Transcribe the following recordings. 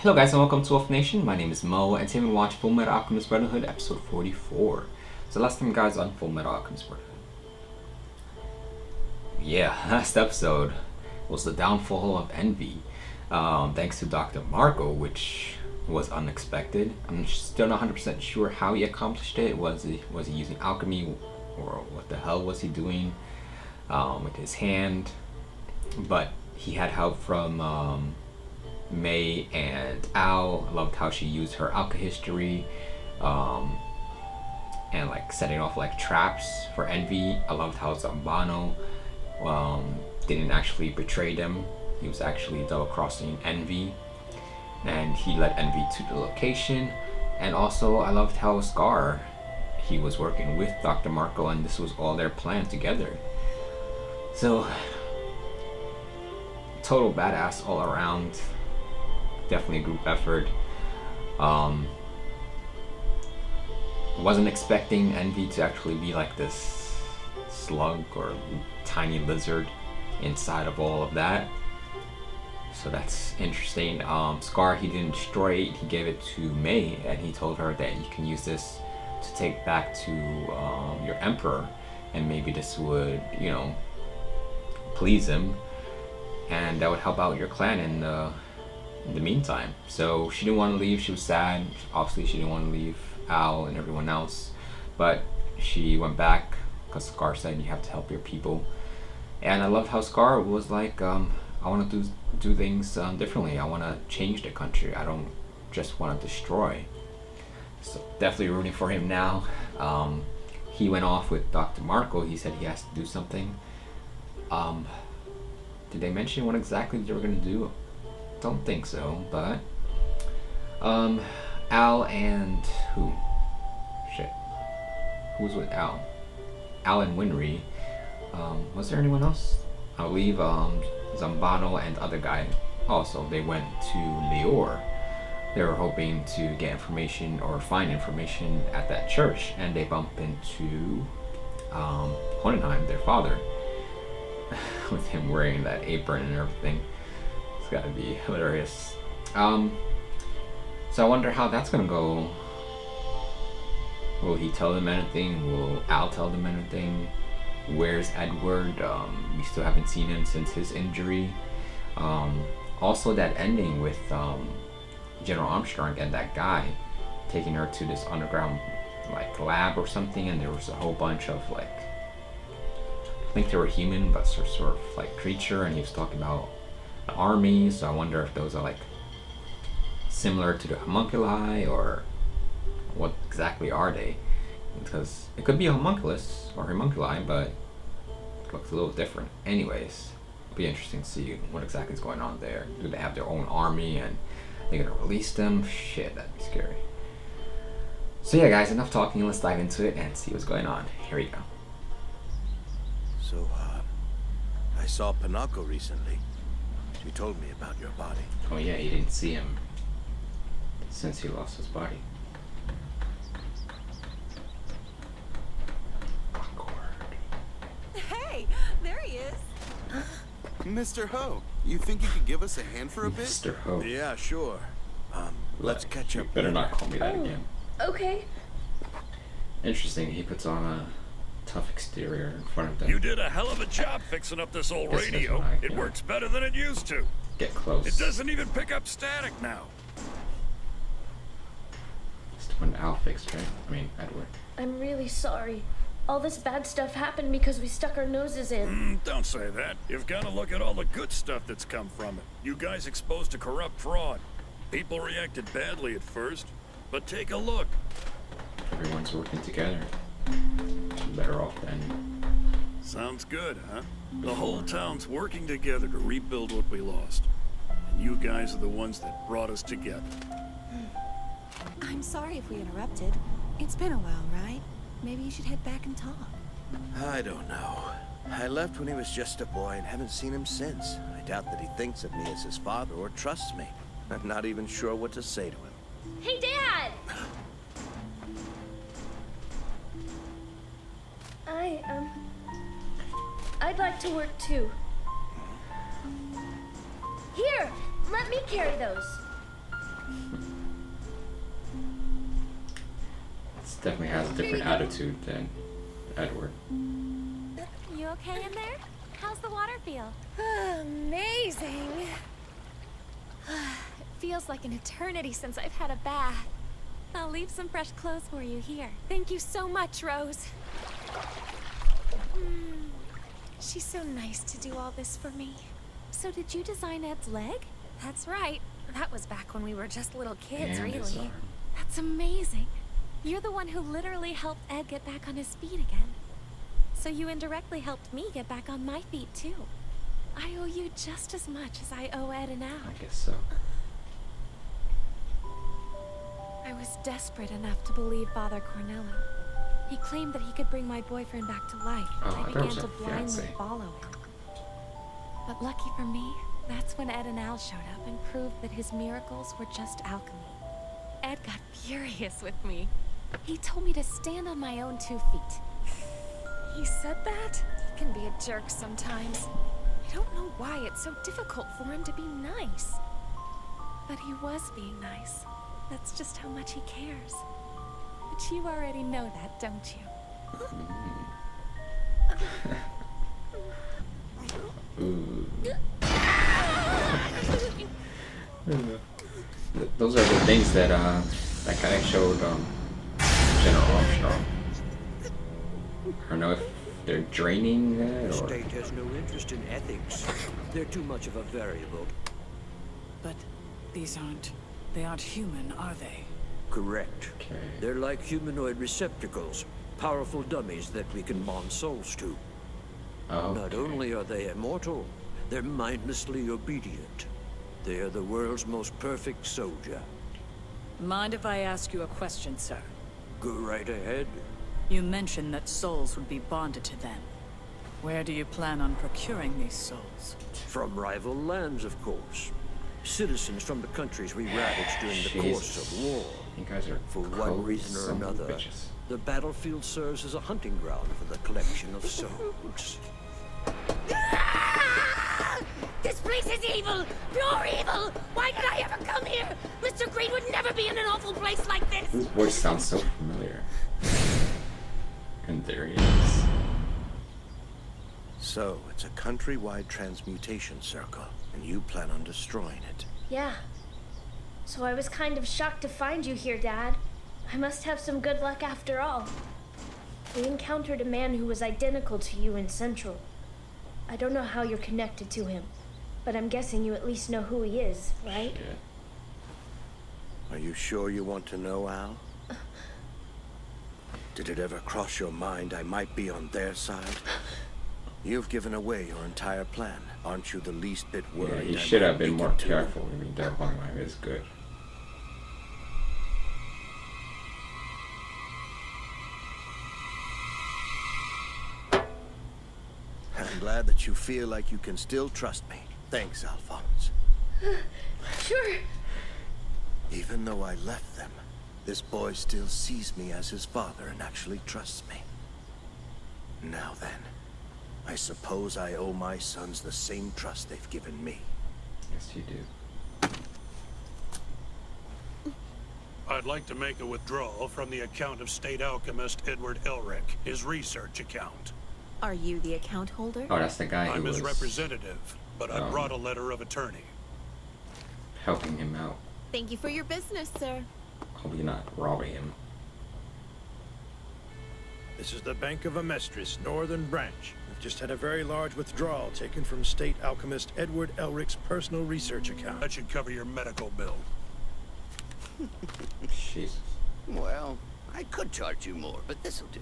Hello guys and welcome to Wolf Nation. My name is Mo and today we watch Fullmetal Alchemist Brotherhood episode 44. So last time guys on Fullmetal Alchemist Brotherhood. Yeah, last episode was the downfall of envy. Thanks to Dr. Marco, which was unexpected. I'm still not 100% sure how he accomplished it. Was he using alchemy, or what the hell was he doing with his hand? But he had help from May and Al. I loved how she used her alchemy and like setting off like traps for envy. I loved how Zambano didn't actually betray them. He was actually double-crossing envy, and he led envy to the location. And also I loved how Scar, he was working with Dr. Marco, and this was all their plan together. So total badass all around. Definitely a group effort. Wasn't expecting envy to actually be like this slug or tiny lizard inside of all of that. So that's interesting. Scar, he didn't destroy it, he gave it to May, and he told her that you can use this to take back to your emperor, and maybe this would, you know, please him, and that would help out your clan in the meantime. So she didn't want to leave. She was sad. Obviously she didn't want to leave Al and everyone else, but she went back because Scar said you have to help your people. And I loved how Scar was like, I want to do things differently. I want to change the country. I don't just want to destroy. So definitely rooting for him now. He went off with Dr. Marco. He said he has to do something. Did they mention what exactly they were going to do? Don't think so, but Al and who? Shit. Who was with Al? Al and Winry. Was there anyone else? I believe Zambano and the other guy. Also, they went to Lior. They were hoping to get information or find information at that church, and they bump into Hohenheim, their father, with him wearing that apron and everything. It's gotta be hilarious. So I wonder how that's gonna go. Will he tell them anything? Will Al tell them anything? Where's Edward? We still haven't seen him since his injury. Also that ending with General Armstrong and that guy taking her to this underground like lab or something, and there was a whole bunch of like, I think they were human but sort of like creature, and he was talking about the army. So I wonder if those are like similar to the homunculi, or what exactly are they, because it could be a homunculus or homunculi, but it looks a little different. Anyways, it'll be interesting to see what exactly is going on there. Do they have their own army and they're gonna release them? Shit, that'd be scary. So yeah guys, enough talking, let's dive into it and see what's going on. Here we go. So I saw Pinocchio recently. She told me about your body. Oh yeah, you didn't see him since he lost his body. Awkward. Hey, there he is. Mr. Ho, you think you could give us a hand for a bit? Mr. Ho. Yeah, sure. Let's catch up. You better not call me that again. Okay. Interesting, he puts on a tough exterior in front of them. You did a hell of a job fixing up this old radio. It works better than it used to. Get close. It doesn't even pick up static now. It's when Al fixed, right? I mean, Edward. I'm really sorry. All this bad stuff happened because we stuck our noses in. Don't say that. You've got to look at all the good stuff that's come from it. You guys exposed to corrupt fraud. People reacted badly at first, but take a look. Everyone's working together. Better off then. Sounds good, huh? The whole town's working together to rebuild what we lost. And you guys are the ones that brought us together. I'm sorry if we interrupted. It's been a while, right? Maybe you should head back and talk. I don't know. I left when he was just a boy and haven't seen him since. I doubt that he thinks of me as his father or trusts me. I'm not even sure what to say to him. Hey, Dad! I'd like to work too. Here, let me carry those. This definitely has a different attitude than Edward. You okay in there? How's the water feel? Amazing. It feels like an eternity since I've had a bath. I'll leave some fresh clothes for you here. Thank you so much, Rose. She's so nice to do all this for me. So did you design Ed's leg? That's right. That was back when we were just little kids, And his really. arm. That's amazing. You're the one who literally helped Ed get back on his feet again. So you indirectly helped me get back on my feet, too. I owe you just as much as I owe Ed and Al. I guess so. I was desperate enough to believe Father Cornello. He claimed that he could bring my boyfriend back to life. Oh, I that began was to a blindly fiancé. follow him. But lucky for me, that's when Ed and Al showed up and proved that his miracles were just alchemy. Ed got furious with me. He told me to stand on my own 2 feet. He said that? He can be a jerk sometimes. I don't know why it's so difficult for him to be nice. But he was being nice. That's just how much he cares. But you already know that, don't you? Ooh. Those are the things that that guy showed General Armstrong. I don't know if they're draining that The or... state has no interest in ethics. They're too much of a variable. But these aren't... they aren't human, are they? Correct. Okay. They're like humanoid receptacles, powerful dummies that we can bond souls to. Oh, Not only are they immortal, they're mindlessly obedient. They are the world's most perfect soldier. Mind if I ask you a question, sir? Go right ahead. You mentioned that souls would be bonded to them. Where do you plan on procuring these souls? From rival lands, of course. Citizens from the countries we ravaged during the course of war. You guys are For cold one reason or son of another, bitches. the battlefield serves as a hunting ground for the collection of souls. This place is evil! Pure evil! Why did I ever come here? Mr. Green would never be in an awful place like this! His voice sounds so familiar. And there he is. So, it's a countrywide transmutation circle, and you plan on destroying it. Yeah. So I was kind of shocked to find you here, Dad. I must have some good luck after all. We encountered a man who was identical to you in Central. I don't know how you're connected to him, but I'm guessing you at least know who he is, right? Shit. Are you sure you want to know, Al? Did it ever cross your mind I might be on their side? You've given away your entire plan. Aren't you the least bit Yeah, worried? he I should might have been leak more it to them? careful. I mean, that one line is good. I'm glad that you feel like you can still trust me. Thanks, Alphonse. Sure. Even though I left them, this boy still sees me as his father and actually trusts me. Now then, I suppose I owe my sons the same trust they've given me. Yes, you do. I'd like to make a withdrawal from the account of State Alchemist Edward Elric, his research account. Are you the account holder? Oh, that's the guy who I'm was his representative, but I um, brought a letter of attorney. helping him out. Thank you for your business, sir. Hope you're not robbing him. This is the Bank of Amestris, Northern Branch. We've just had a very large withdrawal taken from State Alchemist Edward Elric's personal research account. That should cover your medical bill. Jesus. Well, I could charge you more, but this'll do.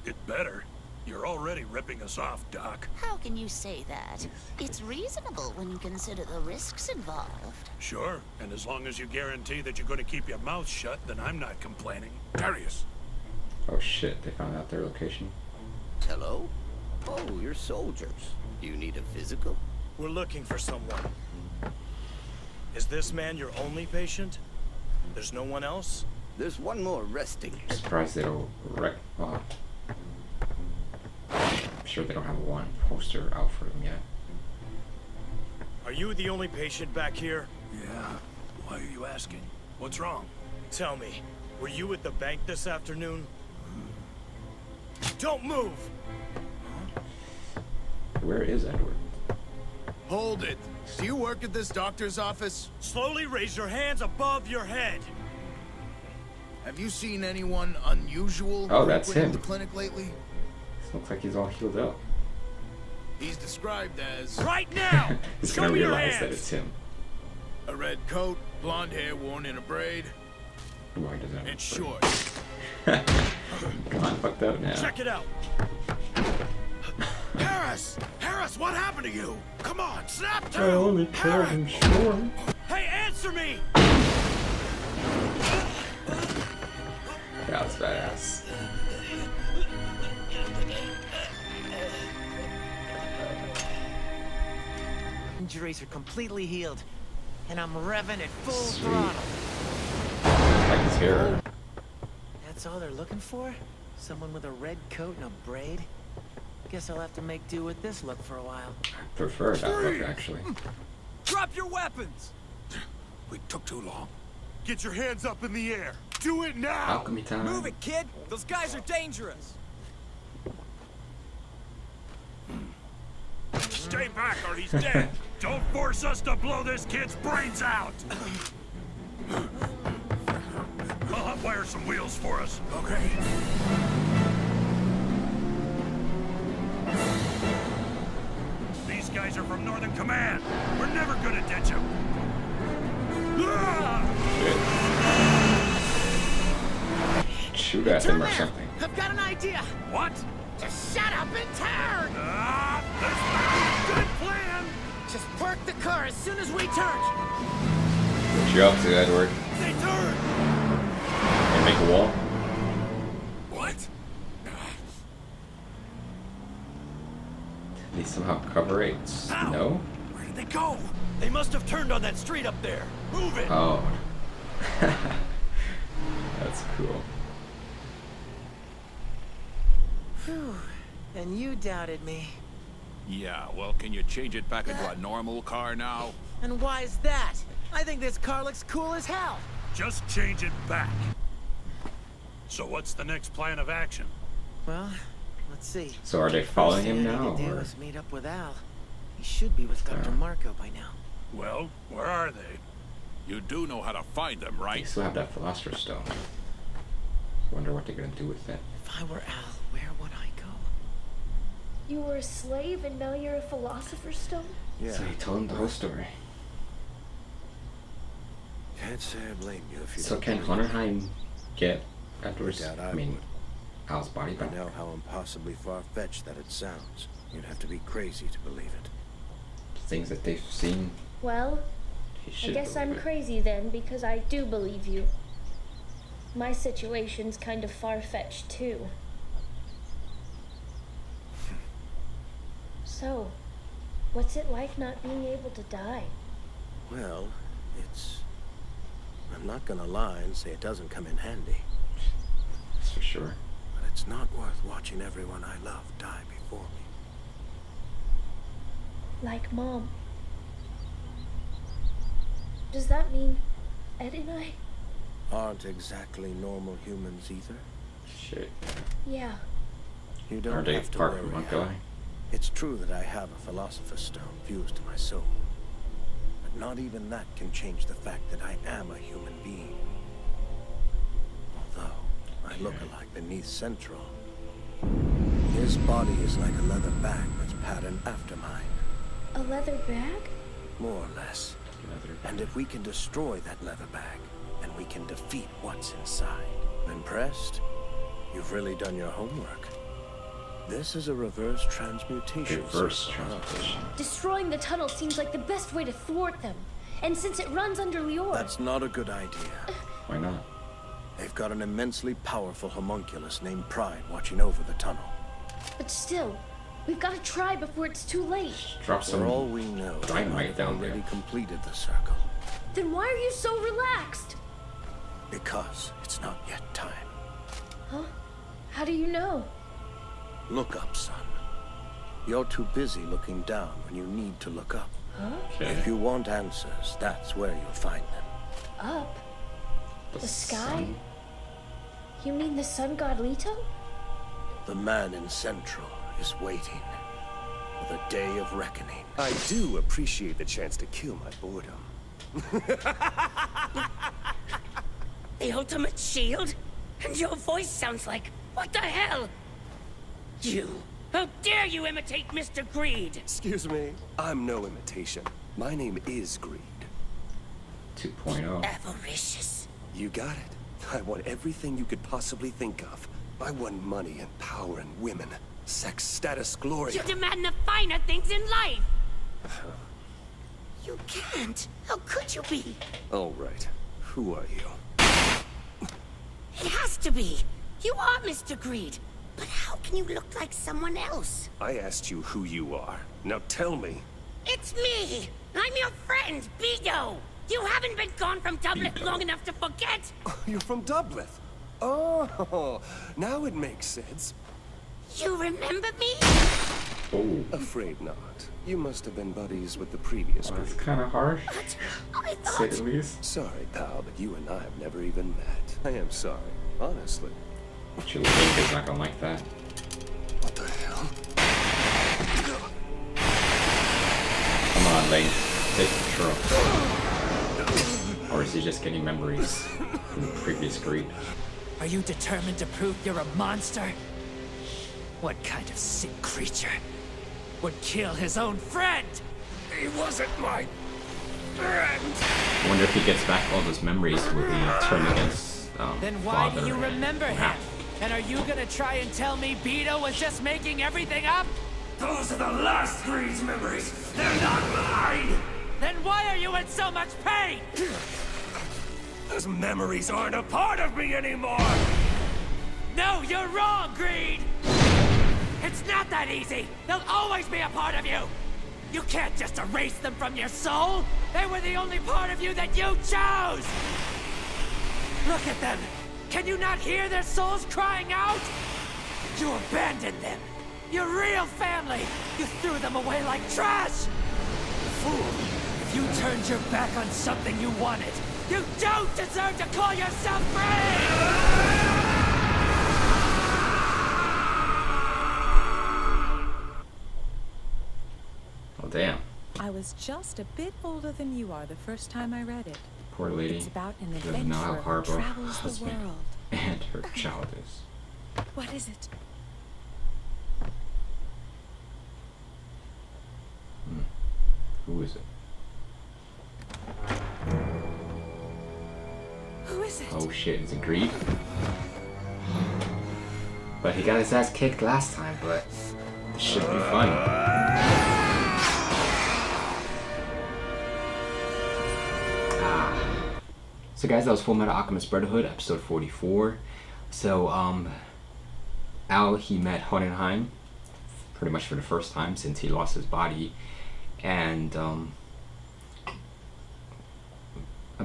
It better. You're already ripping us off, Doc. How can you say that? It's reasonable when you consider the risks involved. Sure, and as long as you guarantee that you're going to keep your mouth shut, then I'm not complaining. Darius. Oh shit, they found out their location. Hello? Oh, you're soldiers. Do you need a physical? We're looking for someone. Is this man your only patient? There's no one else? There's one more resting. I'm surprised they don't wreck. Well, I'm sure they don't have one poster out for him yet. Are you the only patient back here? Yeah. Why are you asking? What's wrong? Tell me, were you at the bank this afternoon? Don't move! Where is Edward? Hold it. Do you work at this doctor's office? Slowly raise your hands above your head. Have you seen anyone unusual Oh, that's him. the clinic lately? This looks like he's all healed up. He's described as right now. He's Show gonna me your realize hands. that it's him. a red coat, blonde hair worn in a braid, Why does that? and short. Come on, fucked up now. Check it out. Harris! Harris, what happened to you? Come on, snap to! I only killed him short. Hey, answer me! That was badass. Injuries are completely healed, and I'm revving at full Sweet. throttle. Like his hair. That's all they're looking for? Someone with a red coat and a braid? Guess I'll have to make do with this look for a while. I prefer that look, actually. Drop your weapons! We took too long. Get your hands up in the air. Do it now! Alchemy time. Move it, kid! Those guys are dangerous! Stay back or he's dead. Don't force us to blow this kid's brains out. I'll hotwire some wheels for us. Okay. These guys are from Northern Command. We're never gonna ditch them. Ah! Shoot at them or something. I've got an idea! What? Just shut up and turn! Good plan! Just park the car as soon as we turn! What you up to, Edward? They turn! And make a wall? What? Did he somehow cover it? Ow. No? Where did they go? They must have turned on that street up there. Move it! Oh. That's cool. Whew. And you doubted me. Yeah, well, can you change it back into a normal car now? And why is that? I think this car looks cool as hell. Just change it back. So what's the next plan of action? Well, let's see. So are they following him First thing I now, need to do or? is meet up with Al. He should be with Dr. Marco by now. Well, where are they? You do know how to find them, They right? still have that Philosopher's Stone. Wonder what they're gonna do with it. If I were Al, where would I go? You were a slave and now you're a philosopher's stone? Yeah. So he told him the whole story. Can't say I blame you if you So don't can believe it. Hunterheim get Edward's, doubt I I mean, would. Al's body I back? know how impossibly far-fetched that it sounds. You'd have to be crazy to believe it. Things that they've seen, Well, he I should guess I'm believe it. crazy then, because I do believe you. My situation's kind of far-fetched too. So, what's it like not being able to die? Well, I'm not gonna lie and say it doesn't come in handy. That's for sure. But it's not worth watching everyone I love die before me. Like Mom. Does that mean Ed and I? Aren't exactly normal humans either. Shit. Yeah. You don't Are they have to part worry. from Monkey? It's true that I have a Philosopher's Stone fused to my soul. But not even that can change the fact that I am a human being. Although, I look alike beneath Central. His body is like a leather bag that's patterned after mine. A leather bag? More or less. And if we can destroy that leather bag, then we can defeat what's inside. Impressed? You've really done your homework. This is a reverse transmutation. Reverse transmutation. Destroying the tunnel seems like the best way to thwart them. And since it runs under Lior... That's not a good idea. Why not? They've got an immensely powerful homunculus named Pride watching over the tunnel. But still, we've got to try before it's too late. Drop For some all we know, they might dynamite have down there. already completed the circle. Then why are you so relaxed? Because it's not yet time. Huh? How do you know? Look up, son. You're too busy looking down when you need to look up. Huh? Okay. If you want answers, that's where you'll find them. Up? The sky? sun? You mean the sun god Leto? The man in Central is waiting for the day of reckoning. I do appreciate the chance to kill my boredom. The ultimate shield? And your voice sounds like... What the hell? You! How dare you imitate Mr. Greed? Excuse me. I'm no imitation. My name is Greed. 2.0. Avaricious. You got it. I want everything you could possibly think of. I want money and power and women. Sex, status, glory. You demand the finer things in life! You can't. How could you be? All right. Who are you? It has to be. You are Mr. Greed. But how can you look like someone else? I asked you who you are. Now tell me. It's me! I'm your friend, Beto! You haven't been gone from Dublin long enough to forget! You're from Dublin. Oh, now it makes sense. You remember me? Oh. Afraid not. You must have been buddies with the previous group. That's kind of harsh. But I To thought... say the least. Sorry, pal, but you and I have never even met. I am sorry, honestly. What you think is not gonna like that? What the hell? Come on, Lane. Take control. Or is he just getting memories from the previous Greed? Are you determined to prove you're a monster? What kind of sick creature would kill his own friend? He wasn't my friend. I wonder if he gets back all those memories, will he turn against Then why father do you and remember him? Ralph? And are you gonna try and tell me Beto was just making everything up? Those are the last Greed's memories. They're not mine. Then why are you in so much pain? Those memories aren't a part of me anymore. No, you're wrong, Greed! It's not that easy! They'll always be a part of you! You can't just erase them from your soul! They were the only part of you that you chose! Look at them! Can you not hear their souls crying out? You abandoned them! Your real family! You threw them away like trash! Fool! If you turned your back on something you wanted, you don't deserve to call yourself free! Oh, damn. I was just a bit older than you are the first time I read it. Poor lady. It's about an Doesn't know how adventurer who horrible her travels the husband world. and her child is. What is it? Who is it? Who is it? Oh shit, is it Greed? But he got his ass kicked last time, but this should be fun. So guys, that was Fullmetal Alchemist Brotherhood, episode 44. So, Al, he met Hohenheim pretty much for the first time since he lost his body. And, a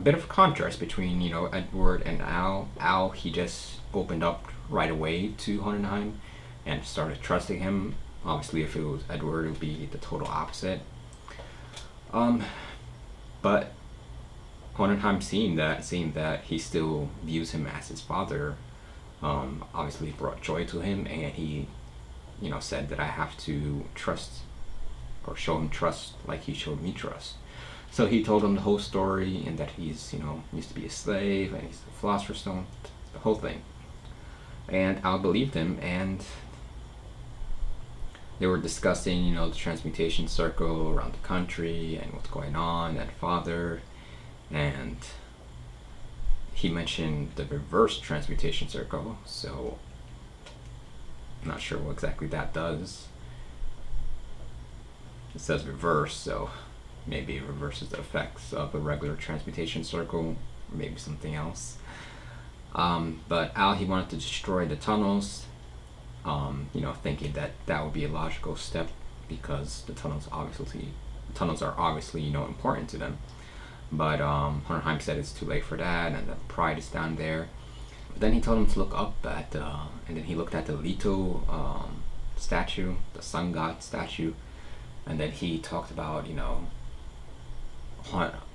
bit of a contrast between, you know, Edward and Al. Al, he just opened up right away to Hohenheim and started trusting him. Obviously, if it was Edward, it would be the total opposite. But Hohenheim, seeing that he still views him as his father, obviously brought joy to him, and he, you know, said that I have to trust or show him trust like he showed me trust. So he told him the whole story, and that he's, you know, used to be a slave, and he's the Philosopher's Stone, the whole thing. And Al believed him, and they were discussing, you know, the transmutation circle around the country and what's going on, and father, and he mentioned the reverse transmutation circle, so I'm not sure what exactly that does. It says reverse, so maybe it reverses the effects of a regular transmutation circle, or maybe something else. But Al, he wanted to destroy the tunnels, you know, thinking that that would be a logical step because the tunnels are obviously, you know, important to them. But Hohenheim said it's too late for that, and that pride is down there. But then he told him to look up at, and then he looked at the Leto statue, the sun god statue, and then he talked about, you know,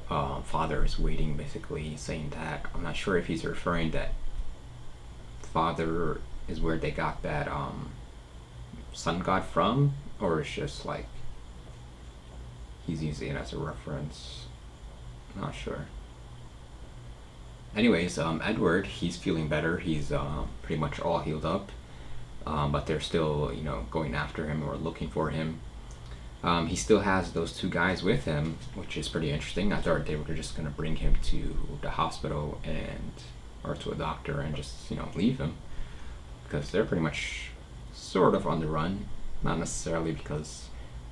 father is waiting, basically saying that, I'm not sure if he's referring that father is where they got that sun god from, or it's just like he's using it as a reference. Not sure. Anyways, Edward, he's feeling better. He's pretty much all healed up, but they're still, you know, going after him or looking for him. He still has those two guys with him, which is pretty interesting. I thought they were just gonna bring him to the hospital or to a doctor and just, you know, leave him, because they're pretty much sort of on the run. Not necessarily, because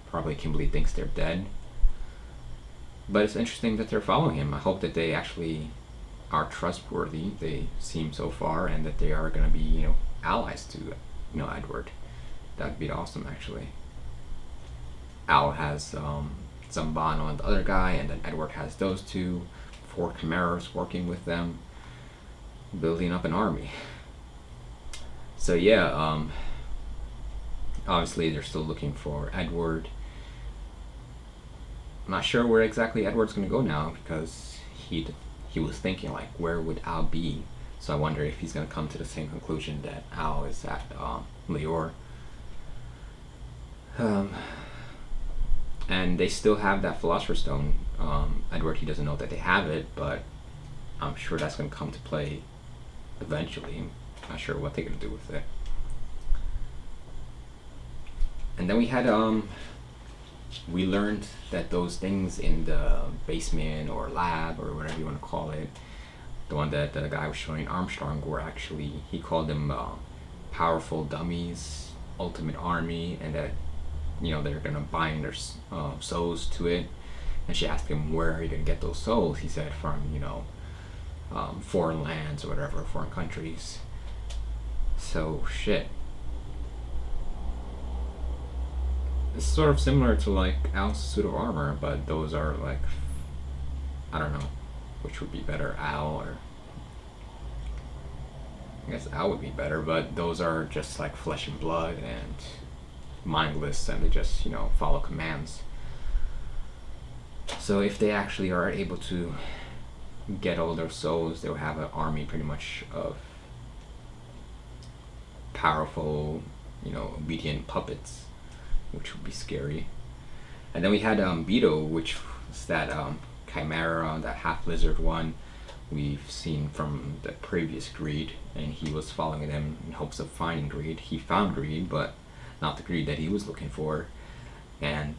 probably Kimberly thinks they're dead, but it's interesting that they're following him. I hope that they actually are trustworthy. They seem so far, and that they are gonna be, you know, allies to, you know, Edward. That'd be awesome, actually. Al has Zambano and the other guy, and then Edward has those two, 4 Chimeras working with them, building up an army. So yeah, obviously they're still looking for Edward. I'm not sure where exactly Edward's gonna go now, because he was thinking, like, where would Al be? So I wonder if he's gonna come to the same conclusion that Al is at Lior. And they still have that Philosopher's Stone. Edward, he doesn't know that they have it, but I'm sure that's going to come to play eventually. I'm not sure what they're going to do with it. And then we had, we learned that those things in the basement or lab or whatever you want to call it, the one that the guy was showing Armstrong, were actually, he called them powerful dummies, ultimate army, and that, you know, they're gonna bind their souls to it. And she asked him, where are you gonna get those souls? He said, from, you know, foreign lands or whatever, foreign countries. So shit, it's sort of similar to like Al's suit of armor, but those are like, I don't know which would be better, Al or, I guess Al would be better, but those are just like flesh and blood and mindless, and they just, you know, follow commands. So if they actually are able to get all their souls, they'll have an army pretty much of powerful, you know, obedient puppets, which would be scary. And then we had Beetle, which was that Chimera, that half lizard one we've seen from the previous Greed, and he was following them in hopes of finding Greed. He found Greed, but not the Greed that he was looking for, and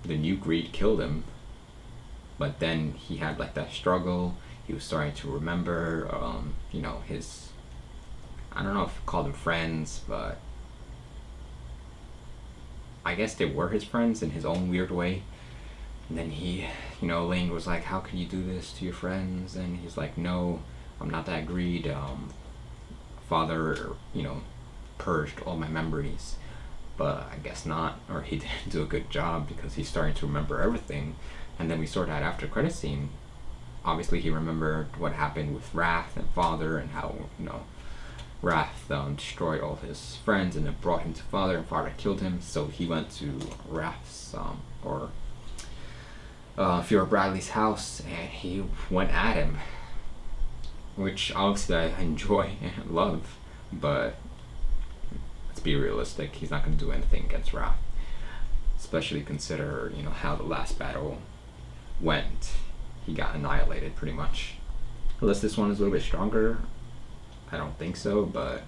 the new Greed killed him. But then he had like that struggle. He was starting to remember, you know, his, I don't know if I call them friends, but I guess they were his friends in his own weird way. And then he, you know, Lane was like, how can you do this to your friends? And he's like, no, I'm not that Greed. Father, you know, purged all my memories, but I guess not, or he didn't do a good job, because he's starting to remember everything. And then we saw that after credit scene. Obviously he remembered what happened with Wrath and Father, and how, you know, Wrath destroyed all his friends and then brought him to Father, and Father killed him. So he went to Wrath's or Fiora Bradley's house, and he went at him, which obviously I enjoy and love, but let's be realistic, he's not going to do anything against Wrath, especially consider, you know, how the last battle went. He got annihilated pretty much. Unless this one is a little bit stronger, I don't think so, but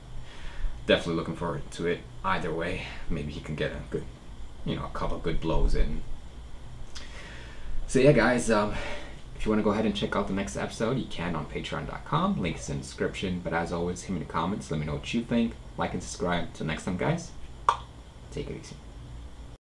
definitely looking forward to it either way. Maybe he can get a good, you know, a couple good blows in. So yeah guys, if you want to go ahead and check out the next episode, you can on patreon.com, link is in the description. But as always, hit me in the comments, let me know what you think, like and subscribe. Till next time guys, take it easy.